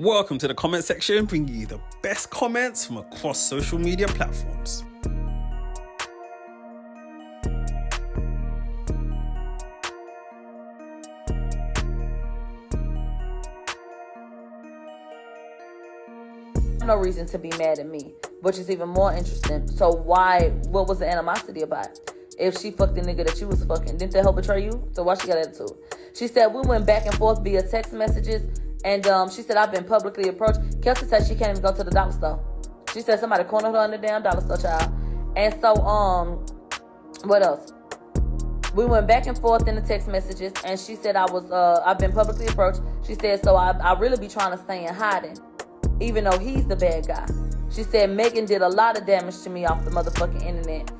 Welcome to the comment section, bringing you the best comments from across social media platforms. No reason to be mad at me, which is even more interesting. So what was the animosity about? If she fucked the nigga that you was fucking, didn't that help betray you? So why she got attitude? She said, we went back and forth via text messages, and she said, I've been publicly approached. Kelsey said she can't even go to the dollar store. She said somebody cornered her in the damn dollar store, child. And so, what else? We went back and forth in the text messages, and she said, I've been publicly approached. She said, so I really be trying to stay in hiding, even though he's the bad guy. She said, Megan did a lot of damage to me off the motherfucking internet.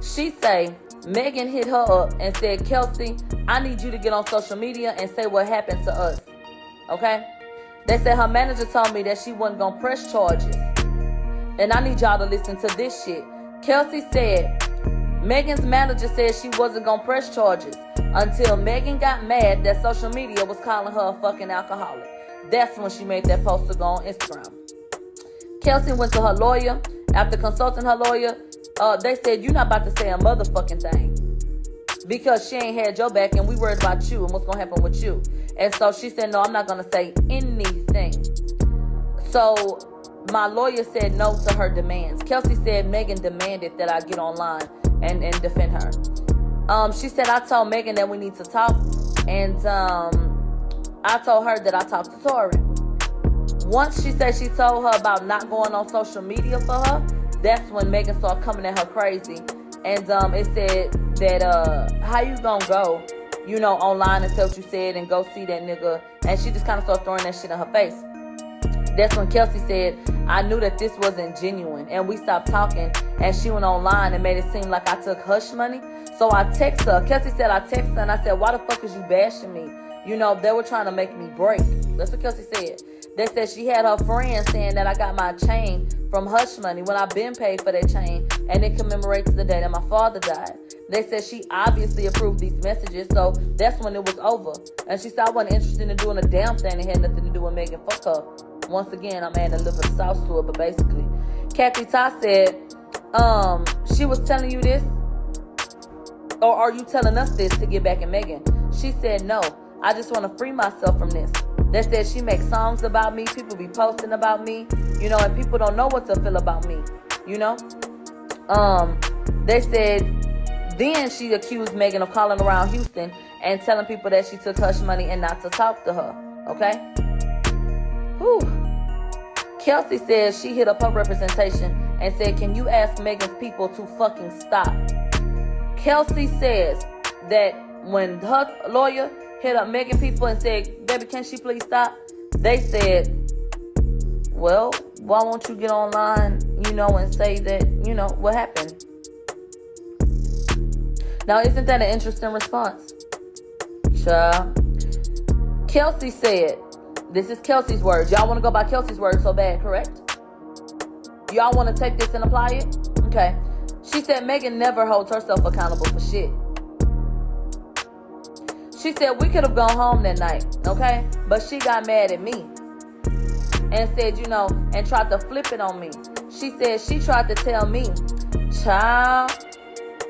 She say, Megan hit her up and said, Kelsey, I need you to get on social media and say what happened to us. Okay? They said her manager told me that she wasn't going to press charges. And I need y'all to listen to this shit. Kelsey said, Megan's manager said she wasn't going to press charges until Megan got mad that social media was calling her a fucking alcoholic. That's when she made that post to go on Instagram. Kelsey went to her lawyer. After consulting her lawyer, they said, you're not about to say a motherfucking thing because she ain't had your back and we worried about you and what's going to happen with you. And so she said, no, I'm not going to say anything. So my lawyer said no to her demands. Kelsey said Megan demanded that I get online and defend her. She said, I told Megan that we need to talk, and I told her that I talked to Tory. Once she said she told her about not going on social media for her, that's when Megan started coming at her crazy. And it said that, how you gonna go, online and say what you said and go see that nigga? And she just kind of started throwing that shit in her face. That's when Kelsey said, I knew that this wasn't genuine. And we stopped talking, and she went online and made it seem like I took hush money. So I text her. Kelsey said, I text her and I said, why the fuck is you bashing me? They were trying to make me break. That's what Kelsey said. They said she had her friend saying that I got my chain from hush money when I've been paid for that chain, and it commemorates the day that my father died. They said she obviously approved these messages, so that's when it was over. And she said I wasn't interested in doing a damn thing that had nothing to do with Megan. Fuck her. Once again, I'm adding a little bit of sauce to it, but basically, Kathy Ty said, she was telling you this, or are you telling us this to get back at Megan? She said, no, I just want to free myself from this. They said she makes songs about me, people be posting about me, and people don't know what to feel about me, They said, then she accused Megan of calling around Houston and telling people that she took hush money and not to talk to her, okay? Whew. Kelsey says she hit up her representation and said, can you ask Megan's people to fucking stop? Kelsey says that when her lawyer hit up Megan people and said, baby, can she please stop? They said, well, why won't you get online, and say that, what happened? Now, isn't that an interesting response? Child. Kelsey said, this is Kelsey's words. Y'all want to go by Kelsey's words so bad, correct? Y'all want to take this and apply it? Okay. She said Megan never holds herself accountable for shit. She said we could have gone home that night, okay? But she got mad at me and said, and tried to flip it on me. She said she tried to tell me, child,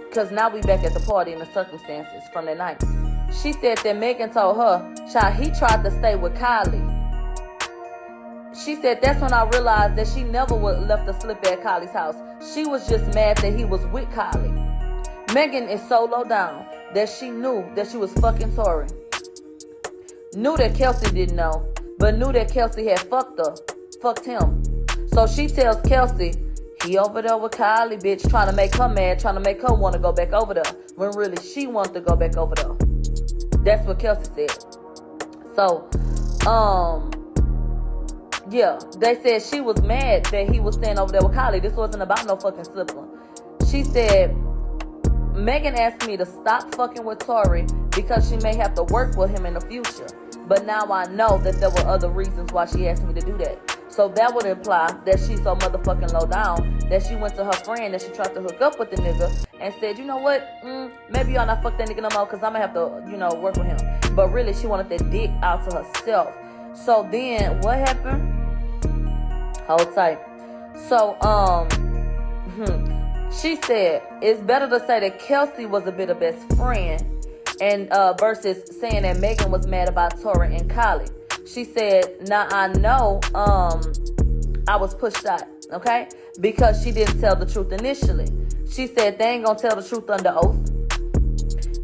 because now we back at the party in the circumstances from that night. She said that Megan told her, child, he tried to stay with Kylie. She said that's when I realized that she never would left a slip at Kylie's house. She was just mad that he was with Kylie. Megan is so low down that she knew that she was fucking Tory. Knew that Kelsey didn't know, but knew that Kelsey had fucked him. So she tells Kelsey, he over there with Kylie, bitch, trying to make her mad, trying to make her want to go back over there, when really she wanted to go back over there. That's what Kelsey said. So, yeah, they said she was mad that he was staying over there with Kylie. This wasn't about no fucking slipper. She said, Megan asked me to stop fucking with Tory because she may have to work with him in the future. But now I know that there were other reasons why she asked me to do that. So that would imply that she's so motherfucking low down that she went to her friend that she tried to hook up with the nigga and said, you know what, maybe y'all not fuck that nigga no more because I'm going to have to, work with him. But really, she wanted that dick out to herself. So then what happened? Hold tight. So, she said it's better to say that Kelsey was a bit of best friend and versus saying that Megan was mad about Tory and Kylie. She said, now I know I was pushed out, okay? Because she didn't tell the truth initially. She said they ain't gonna tell the truth under oath.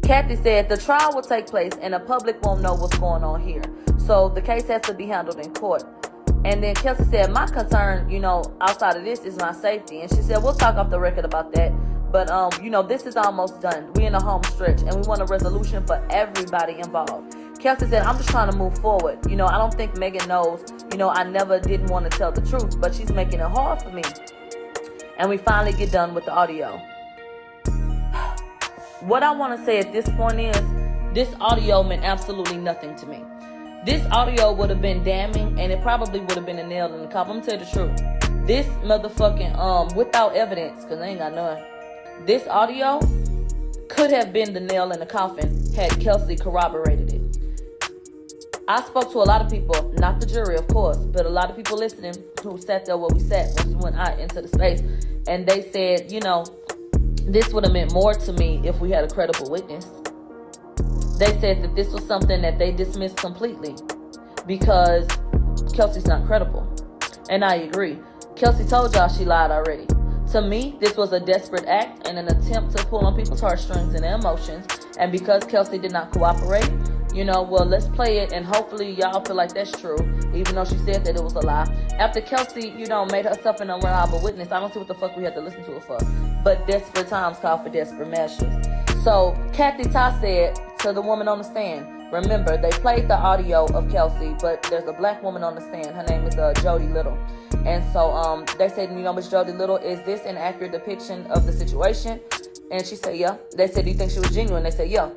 Kathy said the trial will take place and the public won't know what's going on here. So the case has to be handled in court. And then Kelsey said, my concern, outside of this is my safety. And she said, we'll talk off the record about that. But, this is almost done. We're in a home stretch and we want a resolution for everybody involved. Kelsey said, I'm just trying to move forward. I don't think Megan knows, I never didn't want to tell the truth, but she's making it hard for me. And we finally get done with the audio. What I want to say at this point is, this audio meant absolutely nothing to me. This audio would have been damning, and it probably would have been a nail in the coffin. I'm gonna tell you the truth. This motherfucking, without evidence, because I ain't got none, this audio could have been the nail in the coffin had Kelsey corroborated it. I spoke to a lot of people, not the jury, of course, but a lot of people listening who sat there where we sat once we went out into the space, and they said, this would have meant more to me if we had a credible witness. They said that this was something that they dismissed completely because Kelsey's not credible. And I agree. Kelsey told y'all she lied already. To me, this was a desperate act and an attempt to pull on people's heartstrings and their emotions. And because Kelsey did not cooperate, let's play it and hopefully y'all feel like that's true, even though she said that it was a lie. After Kelsey, made herself an unreliable witness, I don't see what the fuck we had to listen to her for. But desperate times call for desperate measures. So Kathy Ty said to the woman on the stand, remember, they played the audio of Kelsey, but there's a black woman on the stand. Her name is Jody Little. And so they said, Miss Jody Little, is this an accurate depiction of the situation? And she said, yeah. They said, do you think she was genuine? They said, yeah.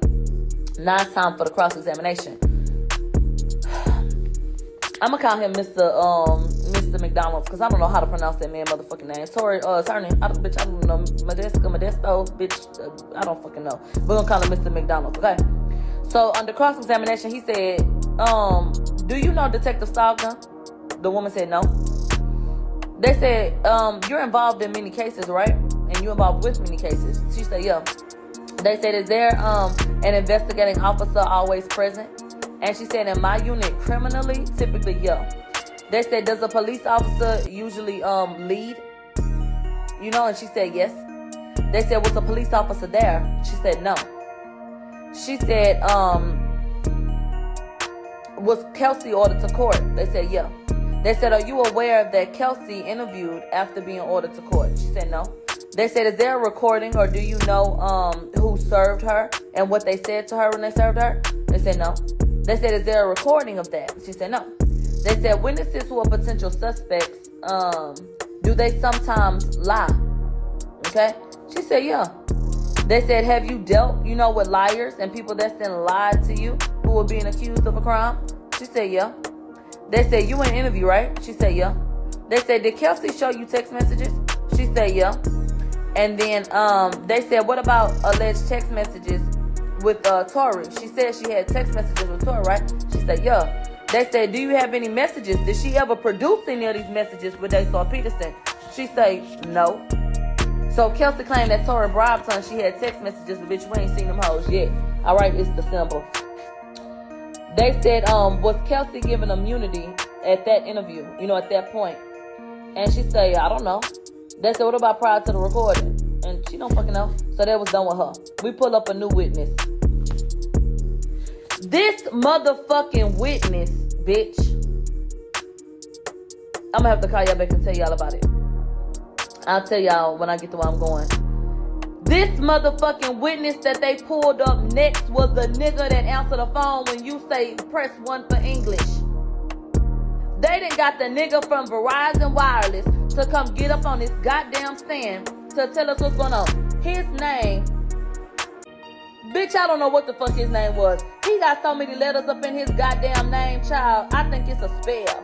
Now it's time for the cross-examination. I'm going to call him Mr. McDonald's, because I don't know how to pronounce that man motherfucking name. Tory, attorney, I don't know, Modesto, bitch, I don't fucking know. We're going to call him Mr. McDonald's, okay? So, under cross-examination, he said, do you know Detective Sogna? The woman said no. They said, you're involved in many cases, right? And you're involved with many cases. She said, yeah. They said, is there an investigating officer always present? And she said, in my unit, criminally, typically, yeah. They said, does a police officer usually lead? And she said, yes. They said, was a police officer there? She said, no. She said, was Kelsey ordered to court? They said, yeah. They said, are you aware that Kelsey interviewed after being ordered to court? She said, no. They said, is there a recording or do you know who served her and what they said to her when they served her? They said, no. They said, is there a recording of that? She said, no. They said, witnesses who are potential suspects, do they sometimes lie? Okay? She said, yeah. They said, have you dealt, with liars and people that's then lied to you who were being accused of a crime? She said, yeah. They said, you in an interview, right? She said, yeah. They said, did Kelsey show you text messages? She said, yeah. And then they said, what about alleged text messages with Tory? She said she had text messages with Tory, right? She said, yeah. They said, do you have any messages? Did she ever produce any of these messages when they saw Peterson? She said, no. So Kelsey claimed that Tory bribed her and she had text messages, bitch, we ain't seen them hoes yet. All right, it's the symbol. They said, was Kelsey given immunity at that interview, at that point? And she said, I don't know. They said, what about prior to the recording? And she don't fucking know. So that was done with her. We pull up a new witness. This motherfucking witness, bitch. I'm gonna have to call y'all back and tell y'all about it. I'll tell y'all when I get to where I'm going. This motherfucking witness that they pulled up next was the nigga that answered the phone when you say press 1 for English. They done got the nigga from Verizon Wireless to come get up on this goddamn stand to tell us what's going on. His name, bitch, I don't know what the fuck his name was. He got so many letters up in his goddamn name, child. I think it's a spell.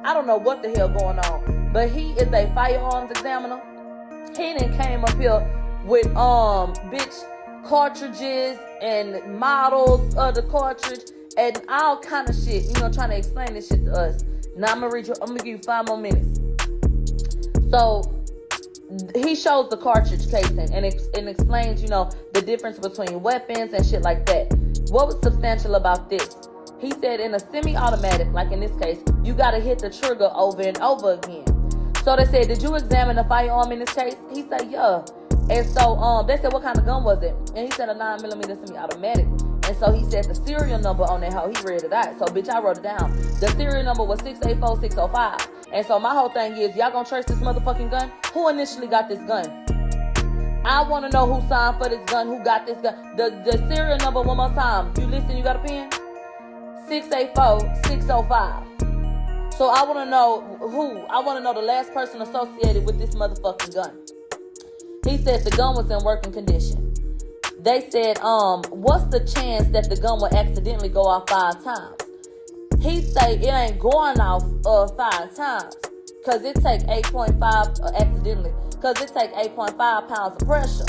I don't know what the hell going on. But he is a firearms examiner. He done came up here with, bitch, cartridges and models of the cartridge and all kind of shit, trying to explain this shit to us. Now I'm gonna give you 5 more minutes. So he shows the cartridge casing and explains, the difference between weapons and shit like that. What was substantial about this? He said in a semi-automatic, like in this case, you gotta hit the trigger over and over again. So they said, did you examine the firearm in this case? He said, yeah. And so they said, what kind of gun was it? And he said a 9mm semi-automatic. And so he said the serial number on that hoe, he read it out. So bitch, I wrote it down. The serial number was 684605. And so my whole thing is, y'all gonna trace this motherfucking gun? Who initially got this gun? I want to know who signed for this gun, who got this gun. The serial number one more time. You listen, you got a pen? 684605. So I want to know who. I want to know the last person associated with this motherfucking gun. He said the gun was in working condition. They said, what's the chance that the gun will accidentally go off 5 times? He say it ain't going off 5 times. Cause it take 8.5 accidentally. Cause it take 8.5 pounds of pressure.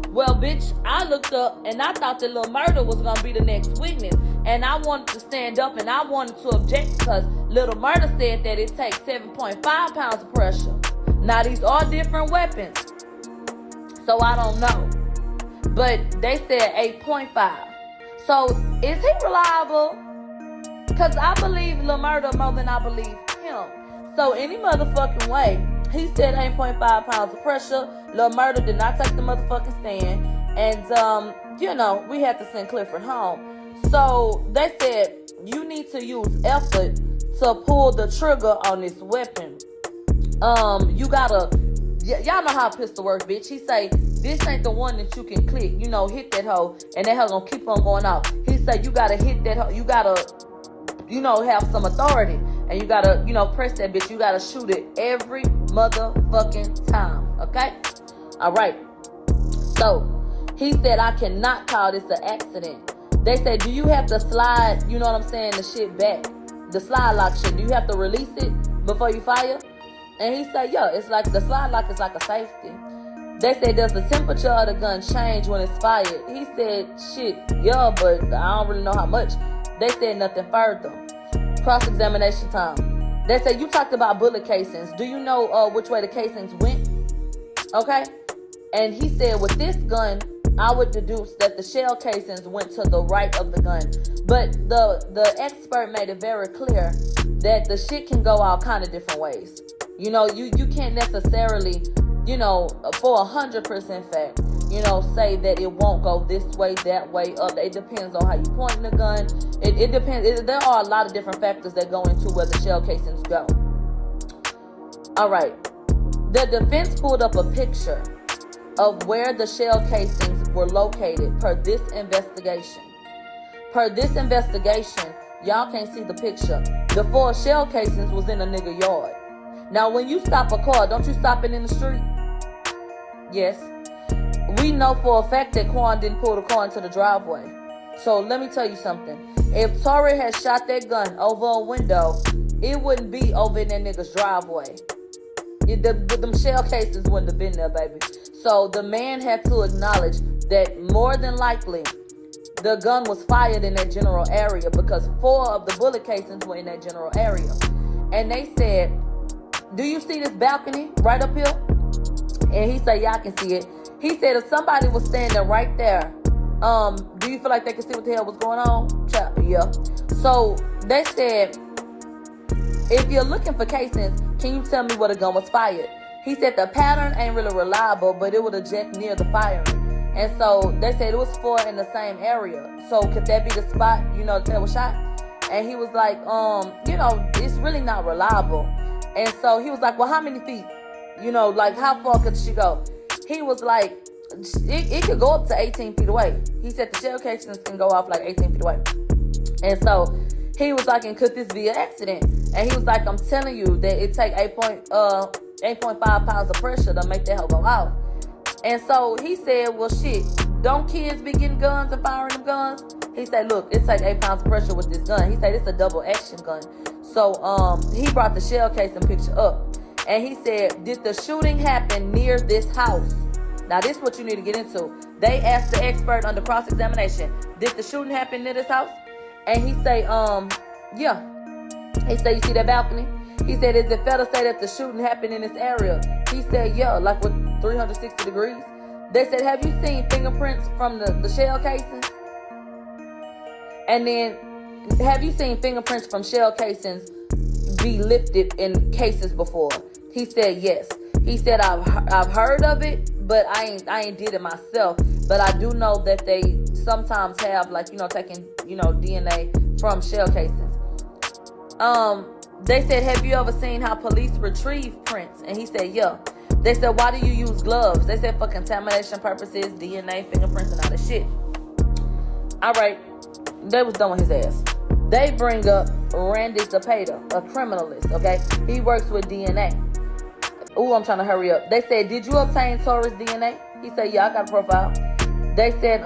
Well, bitch, I looked up and I thought that Lil Murder was gonna be the next witness. And I wanted to stand up and I wanted to object because Lil Murder said that it takes 7.5 pounds of pressure. Now these are different weapons. So I don't know. But they said 8.5. So is he reliable? Because I believe Lil Murder more than I believe him. So any motherfucking way, he said 8.5 pounds of pressure. Lil Murder did not take the motherfucking stand. And, we had to send Clifford home. So they said, you need to use effort to pull the trigger on this weapon. You gotta, y'all know how a pistol works, bitch. He say, this ain't the one that you can click, hit that hoe, and that hoe gonna keep on going off. He say, you gotta hit that hoe, you gotta, have some authority. And you gotta, press that bitch. You gotta shoot it every motherfucking time. Okay? All right. So, he said, I cannot call this an accident. They say, do you have to slide, the shit back? The slide lock shit. Do you have to release it before you fire? And he said, yeah, it's like the slide lock is like a safety. They said, does the temperature of the gun change when it's fired? He said, shit, yeah, but I don't really know how much. They said nothing further. Cross-examination time. They say, you talked about bullet casings. Do you know which way the casings went? Okay? And he said, with this gun, I would deduce that the shell casings went to the right of the gun. But the expert made it very clear that the shit can go all kind of different ways. You can't necessarily, for 100% fact, say that it won't go this way, that way, up. It depends on how you point the gun. It depends. There are a lot of different factors that go into where the shell casings go. All right. The defense pulled up a picture of where the shell casings were located per this investigation. Per this investigation, y'all can't see the picture. The 4 shell casings was in a nigga yard. Now, when you stop a car, don't you stop it in the street? Yes. We know for a fact that Quan didn't pull the car into the driveway. So let me tell you something. If Tory had shot that gun over a window, it wouldn't be over in that nigga's driveway. Them shell cases wouldn't have been there, baby. So the man had to acknowledge that more than likely the gun was fired in that general area because 4 of the bullet casings were in that general area. And they said, do you see this balcony right up here? And he said, yeah, I can see it. He said, if somebody was standing right there, do you feel like they could see what the hell was going on? Yeah. So they said, if you're looking for casings, can you tell me where the gun was fired? He said the pattern ain't really reliable, but it would eject near the firing. And so they said it was 4 in the same area. So could that be the spot, that was shot? And he was like, it's really not reliable. And so he was like, well, how many feet? How far could she go? He was like, it could go up to 18 feet away. He said the shell casings can go off like 18 feet away. And so he was like, and could this be an accident? And he was like, I'm telling you that it take 8.5 pounds of pressure to make that hell go off. And so he said, well, shit, don't kids be getting guns and firing them guns? He said, look, it take 8 pounds of pressure with this gun. He said, it's a double action gun. So he brought the shell casing picture up. And he said, did the shooting happen near this house? Now, this is what you need to get into. They asked the expert under cross-examination, did the shooting happen near this house? And he say, yeah. He said, you see that balcony? He said, is it fair to say that the shooting happened in this area? He said, yeah, like with 360 degrees. They said, have you seen fingerprints from the shell casings? And then, have you seen fingerprints from shell casings be lifted in cases before? He said, yes. He said, I've heard of it, but I ain't did it myself. But I do know that they sometimes have, like, taking, DNA from shell casings. They said, have you ever seen how police retrieve prints? And he said, yeah. They said, why do you use gloves? They said, for contamination purposes, DNA, fingerprints, and all that shit. All right. They was done with his ass. They bring up Randy Zapata, a criminalist, okay? He works with DNA. Ooh, I'm trying to hurry up. They said, did you obtain Tory's DNA? He said, yeah, I got a profile. They said,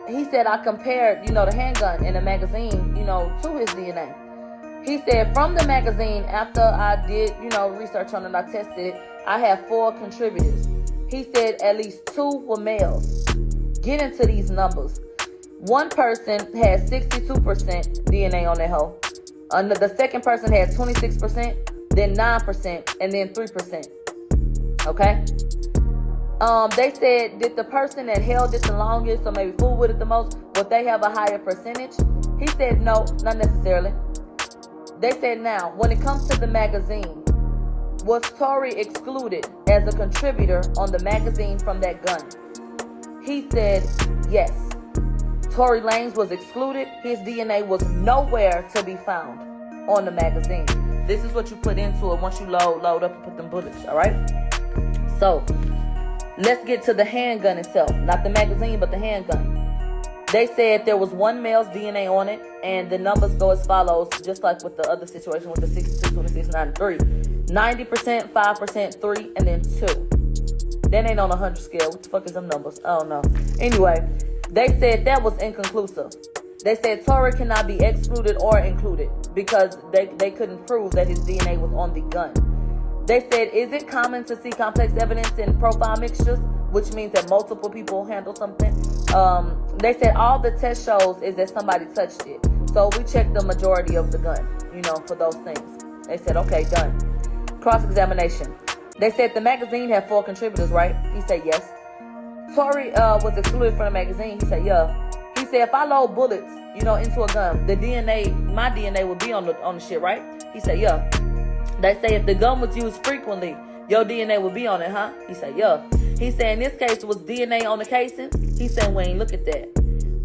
he said, I compared, the handgun in the magazine, to his DNA. He said, from the magazine, after I did, research on it, I tested it, I have 4 contributors. He said at least 2 were males. Get into these numbers. One person had 62% DNA on their hoe. The second person had 26%, then 9%, and then 3%. Okay? They said, did the person that held it the longest, or maybe fooled with it the most, would they have a higher percentage? He said, no, not necessarily. They said, now, when it comes to the magazine, was Tory excluded as a contributor on the magazine from that gun? He said, yes. Tory Lanez was excluded. His DNA was nowhere to be found on the magazine. This is what you put into it once you load up and put them bullets, all right? So, let's get to the handgun itself. Not the magazine, but the handgun. They said there was 1 male's DNA on it, and the numbers go as follows, just like with the other situation with the 62, 26, 93. 90%, 5%, 3, and then 2. That ain't on a 100 scale. What the fuck is them numbers? I don't know. Anyway, they said that was inconclusive. They said Tory cannot be excluded or included because they couldn't prove that his DNA was on the gun. They said, is it common to see complex evidence in profile mixtures, which means that multiple people handle something? They said all the test shows is that somebody touched it. So we checked the majority of the gun, for those things. They said, okay, done. Cross-examination. They said the magazine had 4 contributors, right? He said, yes. Tory was excluded from the magazine. He said, yeah. He said, if I load bullets, into a gun, the DNA, my DNA would be on the shit, right? He said, yeah. They say if the gun was used frequently, your DNA would be on it, huh? He said, yeah. He said, in this case, was DNA on the casings? He said, we ain't look at that.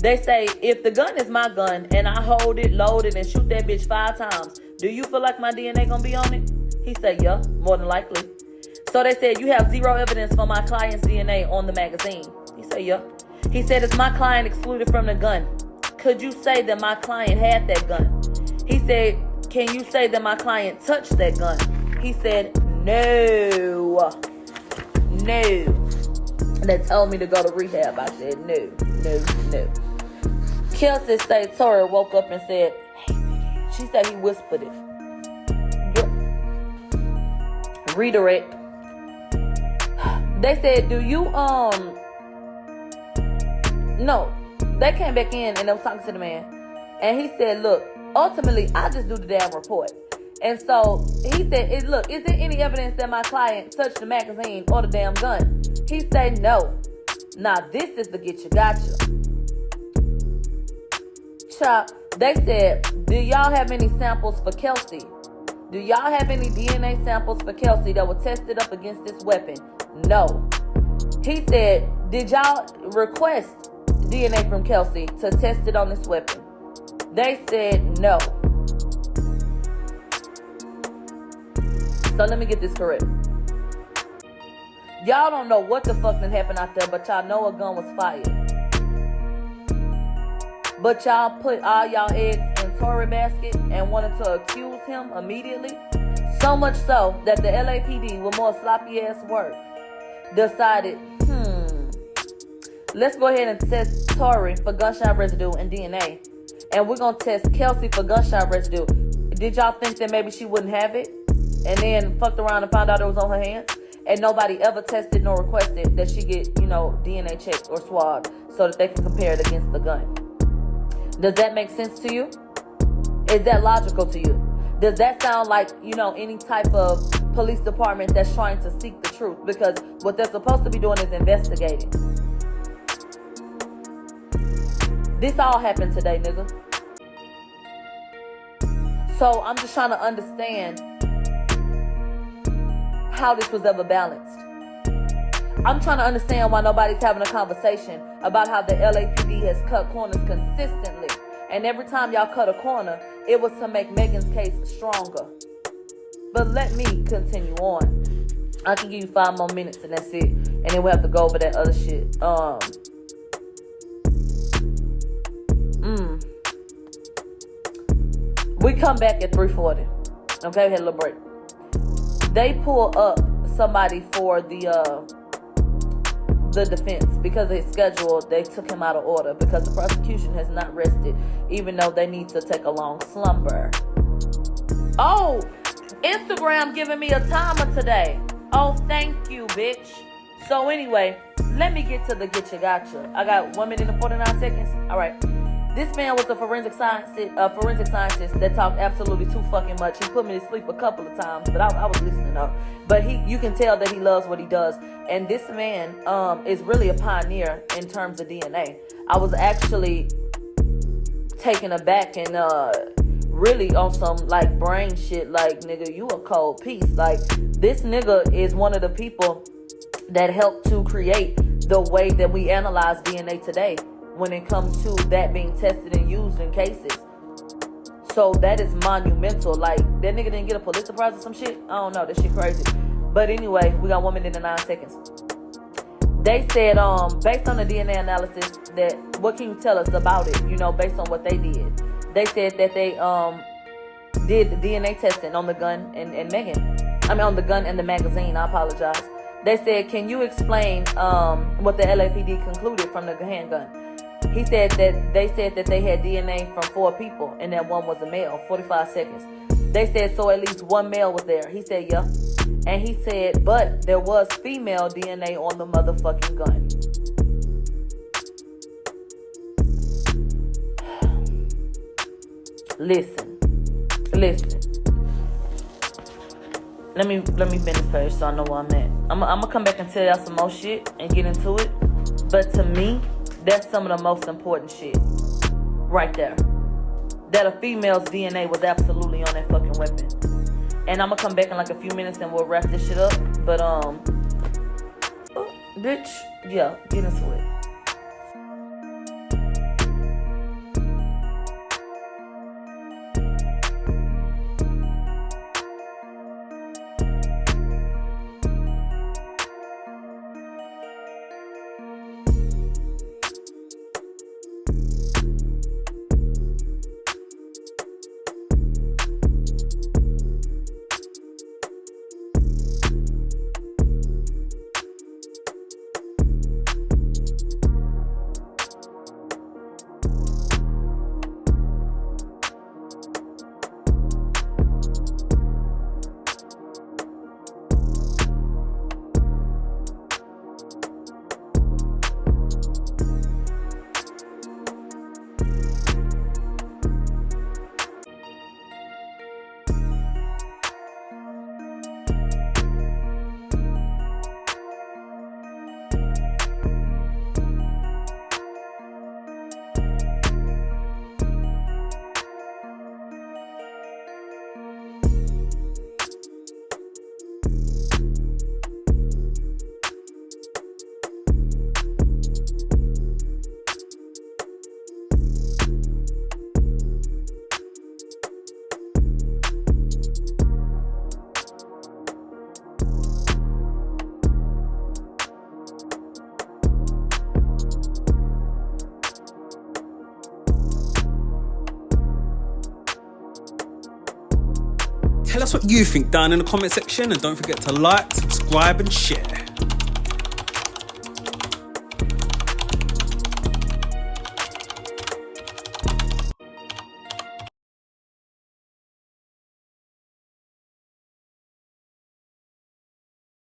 They say, if the gun is my gun and I hold it, load it, and shoot that bitch 5 times, do you feel like my DNA gonna be on it? He said, yeah, more than likely. So they said, you have 0 evidence for my client's DNA on the magazine. He said, yeah. He said, is my client excluded from the gun? Could you say that my client had that gun? He said, can you say that my client touched that gun? He said, no. They told me to go to rehab. I said, no. Kelsey'S say Tory woke up and said, hey, she said he whispered it. Redirect. They said, do you, no. They came back in and they was talking to the man. And he said, look, ultimately, I just do the damn report. And so he said, look, is there any evidence that my client touched the magazine or the damn gun? He said, no. Now, this is the get you gotcha. Chop, they said, do y'all have any samples for Kelsey? Do y'all have any DNA samples for Kelsey that were tested up against this weapon? No. He said, did y'all request DNA from Kelsey to test it on this weapon? They said no. So let me get this correct. Y'all don't know what the fuck done happened out there, but y'all know a gun was fired. But y'all put all y'all eggs in Tory basket and wanted to accuse him immediately. So much so that the LAPD, with more sloppy ass work, decided, let's go ahead and test Tory for gunshot residue and DNA. And we're going to test Kelsey for gunshot residue. Did y'all think that maybe she wouldn't have it? And then fucked around and found out it was on her hands? And nobody ever tested nor requested that she get, DNA checked or swabbed so that they can compare it against the gun. Does that make sense to you? Is that logical to you? Does that sound like, any type of police department that's trying to seek the truth? Because what they're supposed to be doing is investigating. This all happened today, nigga. So I'm just trying to understand how this was ever balanced. I'm trying to understand why nobody's having a conversation about how the LAPD has cut corners consistently. And every time y'all cut a corner, it was to make Megan's case stronger. But let me continue on. I can give you 5 more minutes and that's it. And then we'll have to go over that other shit. We come back at 3:40. Okay, we had a little break. They pull up somebody for the defense because they scheduled. They took him out of order because the prosecution has not rested, even though they need to take a long slumber. Oh, Instagram giving me a timer today. Oh, thank you, bitch. So anyway, let me get to the get you gotcha. I got 1 minute and 49 seconds. All right. This man was a forensic scientist that talked absolutely too fucking much. He put me to sleep a couple of times, but I was listening up. But you can tell that he loves what he does. And this man is really a pioneer in terms of DNA. I was actually taken aback and really on some like brain shit. Like, nigga, you a cold piece. Like, this nigga is one of the people that helped to create the way that we analyze DNA today, when it comes to that being tested and used in cases. So that is monumental. Like, that nigga didn't get a Pulitzer Prize or some shit. I don't know, that shit crazy. But anyway, we got 1 minute and 9 seconds. They said, based on the DNA analysis, that what can you tell us about it, based on what they did? They said that they did the DNA testing on the gun and Megan. On the gun and the magazine, I apologize. They said, can you explain what the LAPD concluded from the handgun? He said that they said that they had DNA from 4 people and that one was a male. 45 seconds. They said, so at least one male was there. He said, yeah. And he said, but there was female DNA on the motherfucking gun. Listen. Let me finish first so I know where I'm at. I'm gonna come back and tell y'all some more shit and get into it. But to me, that's some of the most important shit right there. That a female's DNA was absolutely on that fucking weapon. And I'm gonna come back in like a few minutes and we'll wrap this shit up. But bitch, yeah, get into it. Tell us what you think down in the comment section, and don't forget to like, subscribe and share.